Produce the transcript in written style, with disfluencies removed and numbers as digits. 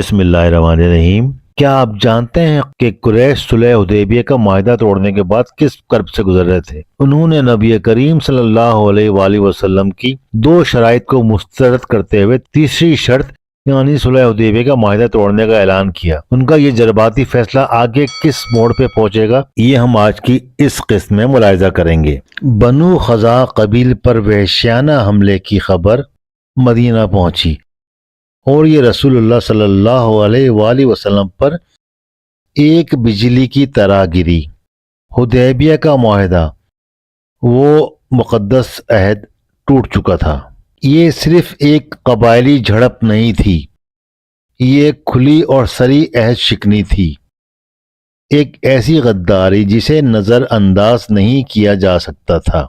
بسم اللہ الرحمن الرحیم۔ کیا آپ جانتے ہیں کہ قریش صلح حدیبیہ کا معاہدہ توڑنے کے بعد کس کرب سے گزر رہے تھے؟ انہوں نے نبی کریم صلی اللہ علیہ وآلہ وسلم کی 2 شرائط کو مسترد کرتے ہوئے تیسری شرط یعنی صلح حدیبیہ کا معاہدہ توڑنے کا اعلان کیا۔ ان کا یہ جذباتی فیصلہ آگے کس موڑ پہ پہنچے گا، یہ ہم آج کی اس قسط میں ملاحظہ کریں گے۔ بنو خزاع قبیل پر وحشیانہ حملے کی خبر مدینہ پہنچی اور یہ رسول اللہ صلی اللہ علیہ وآلہ وسلم پر ایک بجلی کی طرح گری۔ حدیبیہ کا معاہدہ، وہ مقدس عہد، ٹوٹ چکا تھا۔ یہ صرف ایک قبائلی جھڑپ نہیں تھی، یہ ایک کھلی اور صریح عہد شکنی تھی، ایک ایسی غداری جسے نظر انداز نہیں کیا جا سکتا تھا۔